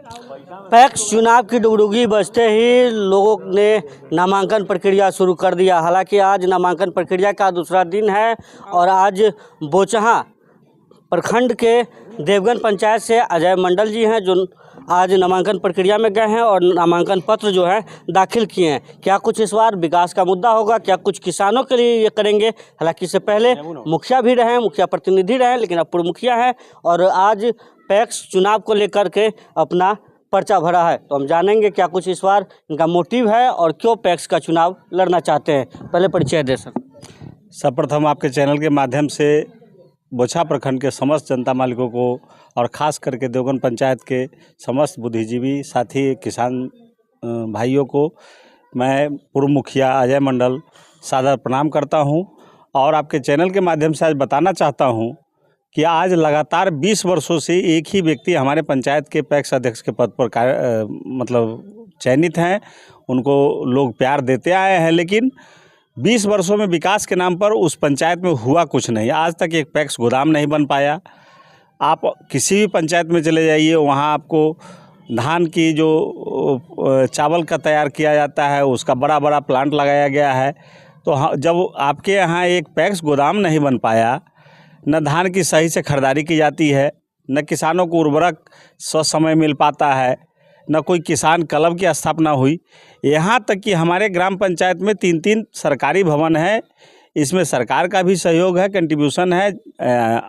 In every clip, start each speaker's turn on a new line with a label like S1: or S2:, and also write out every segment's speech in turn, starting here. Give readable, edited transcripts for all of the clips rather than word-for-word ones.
S1: PACS चुनाव की डुगडुगी बजते ही लोगों ने नामांकन प्रक्रिया शुरू कर दिया। हालांकि आज नामांकन प्रक्रिया का दूसरा दिन है और आज बोचहां प्रखंड के देवगन पंचायत से अजय मंडल जी हैं जो आज नामांकन प्रक्रिया में गए हैं और नामांकन पत्र जो है दाखिल किए हैं। क्या कुछ इस बार विकास का मुद्दा होगा, क्या कुछ किसानों के लिए ये करेंगे। हालांकि इससे पहले मुखिया भी रहे, मुखिया प्रतिनिधि रहे, लेकिन अब पूर्व मुखिया है और आज पैक्स चुनाव को लेकर के अपना पर्चा भरा है। तो हम जानेंगे क्या कुछ इस बार इनका मोटिव है और क्यों पैक्स का चुनाव लड़ना चाहते हैं। पहले परिचय दे सर।
S2: सर्वप्रथम आपके चैनल के माध्यम से बोचहां प्रखंड के समस्त जनता मालिकों को और ख़ास करके देवगन पंचायत के समस्त बुद्धिजीवी साथी किसान भाइयों को मैं पूर्व मुखिया अजय मंडल सादर प्रणाम करता हूं और आपके चैनल के माध्यम से आज बताना चाहता हूं कि आज लगातार 20 वर्षों से एक ही व्यक्ति हमारे पंचायत के पैक्स अध्यक्ष के पद पर मतलब चयनित हैं। उनको लोग प्यार देते आए हैं, लेकिन 20 वर्षों में विकास के नाम पर उस पंचायत में हुआ कुछ नहीं। आज तक एक पैक्स गोदाम नहीं बन पाया। आप किसी भी पंचायत में चले जाइए, वहाँ आपको धान की जो चावल का तैयार किया जाता है उसका बड़ा बड़ा प्लांट लगाया गया है। तो जब आपके यहाँ एक पैक्स गोदाम नहीं बन पाया, न धान की सही से खरीदारी की जाती है, न किसानों को उर्वरक समय मिल पाता है, न कोई किसान क्लब की स्थापना हुई। यहाँ तक कि हमारे ग्राम पंचायत में 3-3 सरकारी भवन है। इसमें सरकार का भी सहयोग है, कंट्रीब्यूशन है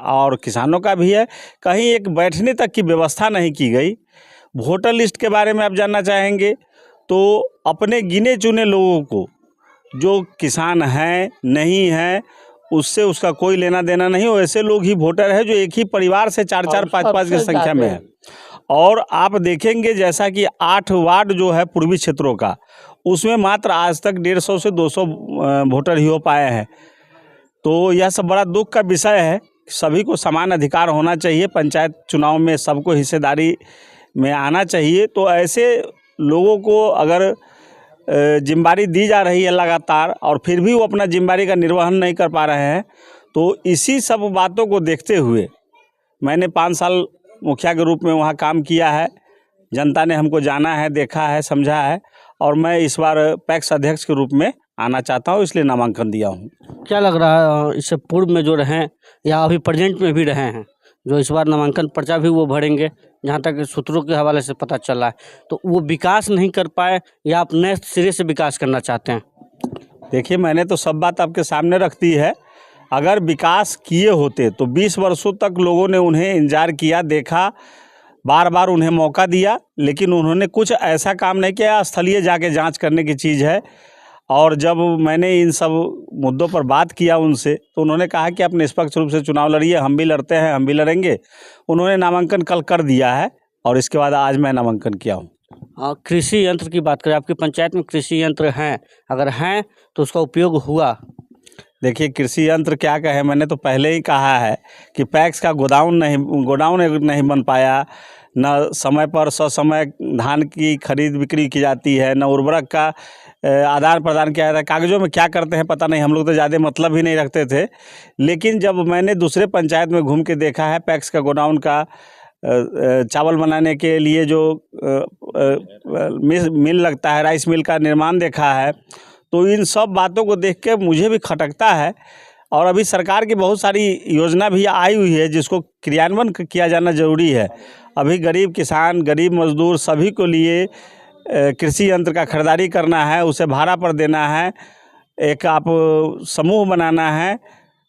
S2: और किसानों का भी है। कहीं एक बैठने तक की व्यवस्था नहीं की गई। वोटर लिस्ट के बारे में आप जानना चाहेंगे तो अपने गिने चुने लोगों को, जो किसान हैं नहीं हैं उससे उसका कोई लेना देना नहीं, वैसे लोग ही वोटर है जो एक ही परिवार से 4-4, 5-5 की संख्या में है। और आप देखेंगे जैसा कि 8 वार्ड जो है पूर्वी क्षेत्रों का, उसमें मात्र आज तक 150 से 200 वोटर ही हो पाए हैं। तो यह सब बड़ा दुख का विषय है। सभी को समान अधिकार होना चाहिए, पंचायत चुनाव में सबको हिस्सेदारी में आना चाहिए। तो ऐसे लोगों को अगर जिम्मेदारी दी जा रही है लगातार और फिर भी वो अपना जिम्मेदारी का निर्वहन नहीं कर पा रहे हैं, तो इसी सब बातों को देखते हुए मैंने 5 साल मुखिया के रूप में वहाँ काम किया है। जनता ने हमको जाना है, देखा है, समझा है और मैं इस बार पैक्स अध्यक्ष के रूप में आना चाहता हूँ, इसलिए नामांकन दिया हूँ।
S1: क्या लग रहा है इससे पूर्व में जो रहे या अभी प्रेजेंट में भी रहे हैं, जो इस बार नामांकन पर्चा भी वो भरेंगे, जहाँ तक सूत्रों के हवाले से पता चला है, तो वो विकास नहीं कर पाए या आप नए सिरे से विकास करना चाहते हैं?
S2: देखिए, मैंने तो सब बात आपके सामने रख दी है। अगर विकास किए होते तो 20 वर्षों तक लोगों ने उन्हें इंतजार किया, देखा, बार बार उन्हें मौका दिया, लेकिन उन्होंने कुछ ऐसा काम नहीं किया। स्थलीय जाके जांच करने की चीज़ है। और जब मैंने इन सब मुद्दों पर बात किया उनसे, तो उन्होंने कहा कि आप निष्पक्ष रूप से चुनाव लड़िए, हम भी लड़ते हैं, हम भी लड़ेंगे। उन्होंने नामांकन कल कर दिया है और इसके बाद आज मैं नामांकन किया हूँ।
S1: कृषि यंत्र की बात करें, आपकी पंचायत में कृषि यंत्र हैं? अगर हैं तो उसका उपयोग हुआ?
S2: देखिए, कृषि यंत्र क्या कहे, मैंने तो पहले ही कहा है कि पैक्स का गोडाउन नहीं बन पाया। न समय पर ससमय धान की खरीद बिक्री की जाती है, न उर्वरक का आदान प्रदान किया जाता है। कागज़ों में क्या करते हैं पता नहीं, हम लोग तो ज़्यादा मतलब ही नहीं रखते थे। लेकिन जब मैंने दूसरे पंचायत में घूम के देखा है, पैक्स का गोडाउन का चावल बनाने के लिए जो मिल लगता है, राइस मिल का निर्माण देखा है, तो इन सब बातों को देख के मुझे भी खटकता है। और अभी सरकार की बहुत सारी योजना भी आई हुई है जिसको क्रियान्वयन किया जाना ज़रूरी है। अभी गरीब किसान, गरीब मजदूर सभी को लिए कृषि यंत्र का खरीदारी करना है, उसे भाड़ा पर देना है, एक आप समूह बनाना है,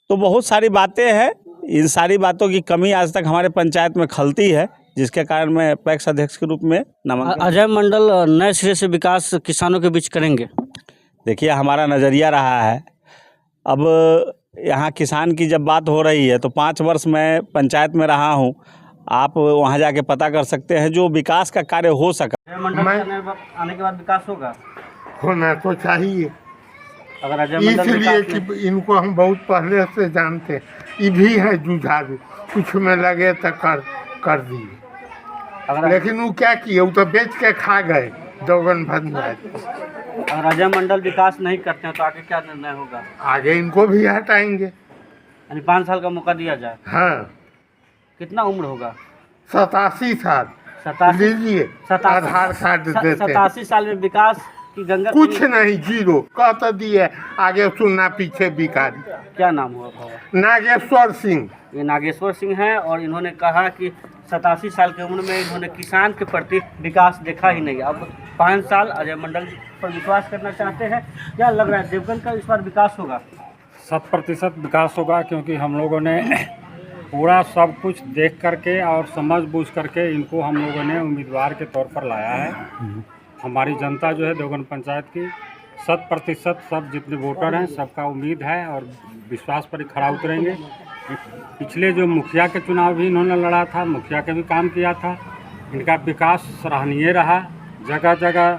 S2: तो बहुत सारी बातें हैं। इन सारी बातों की कमी आज तक हमारे पंचायत में खलती है, जिसके कारण मैं पैक्स अध्यक्ष के रूप में नामांकन।
S1: अजय मंडल नए सिरे से विकास किसानों के बीच करेंगे?
S2: देखिए, हमारा नज़रिया रहा है, अब यहाँ किसान की जब बात हो रही है तो 5 वर्ष मैं पंचायत में रहा हूँ। आप वहाँ जाके पता कर सकते हैं जो विकास का कार्य हो सका।
S1: आने के बाद विकास
S3: होना तो चाहिए।
S1: अगर अजय मंडल
S3: इसलिए कि इनको हम बहुत पहले से जानते हैं, ये भी है जुझारू, कुछ में लगे तो कर दिए। लेकिन वो क्या किए, वो तो बेच के खा गए देवगन पंचायत।
S1: अगर अजय मंडल विकास नहीं करते हैं तो आगे क्या निर्णय होगा?
S3: आगे इनको भी हटाएंगे।
S1: यानी 5 साल का मौका दिया जाए?
S3: हाँ।
S1: कितना उम्र होगा?
S3: 87 साल। लीजिए, आधार कार्ड देते हैं।
S1: 87 साल में विकास की गंगा
S3: कुछ नहीं, जीरो कहता दिए। आगे सुनना, पीछे भिखारी।
S1: क्या नाम हुआ बाबा?
S3: नागेश्वर सिंह।
S1: ये नागेश्वर सिंह हैं और इन्होंने कहा कि 87 साल की उम्र में इन्होंने किसान के प्रति विकास देखा ही नहीं। अब 5 साल अजय मंडल पर विश्वास करना चाहते हैं। क्या लग रहा है देवगन का इस बार विकास होगा?
S4: 100% विकास होगा, क्योंकि हम लोगों ने पूरा सब कुछ देख करके और समझ बूझ करके इनको हम लोगों ने उम्मीदवार के तौर पर लाया है। हमारी जनता जो है देवगन पंचायत की 100% सब जितने वोटर हैं सबका उम्मीद है और विश्वास पर ही खड़ा उतरेंगे। पिछले जो मुखिया के चुनाव भी इन्होंने लड़ा था, मुखिया के भी काम किया था। इनका विकास सराहनीय रहा। जगह जगह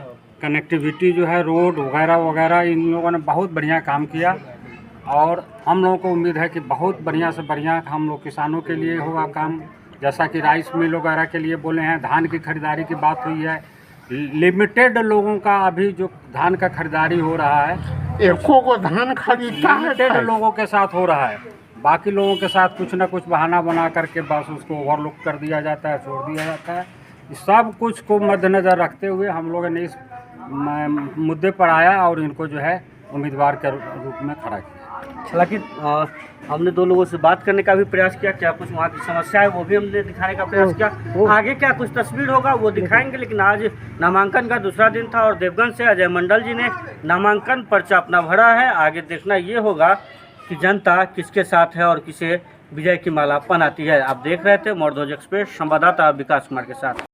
S4: कनेक्टिविटी जो है, रोड वगैरह वगैरह, इन लोगों ने बहुत बढ़िया काम किया और हम लोगों को उम्मीद है कि बहुत बढ़िया से बढ़िया हम लोग किसानों के लिए होगा काम। जैसा कि राइस मिल वगैरह के लिए बोले हैं, धान की खरीदारी की बात हुई है। लिमिटेड लोगों का अभी जो धान का खरीदारी हो रहा है,
S3: एको को धान खरीदता है,
S4: लिमिटेड लोगों के साथ हो रहा है। बाकी लोगों के साथ कुछ ना कुछ बहाना बना करके बस उसको ओवरलुक कर दिया जाता है, छोड़ दिया जाता है। इस सब कुछ को मद्देनज़र रखते हुए हम लोगों ने इस मुद्दे पर आया और इनको जो है उम्मीदवार के रूप में खड़ा किया।
S1: हालांकि हमने 2 लोगों से बात करने का भी प्रयास किया, क्या कुछ वहाँ की समस्या है वो भी हमने दिखाने का प्रयास किया। आगे क्या कुछ तस्वीर होगा वो दिखाएंगे, लेकिन आज नामांकन का दूसरा दिन था और देवगन से अजय मंडल जी ने नामांकन पर्चा अपना भरा है। आगे देखना ये होगा कि जनता किसके साथ है और किसे विजय की माला पहनाती है। आप देख रहे थे मौर्धोज एक्सप्रेस, संवाददाता विकास कुमार के साथ।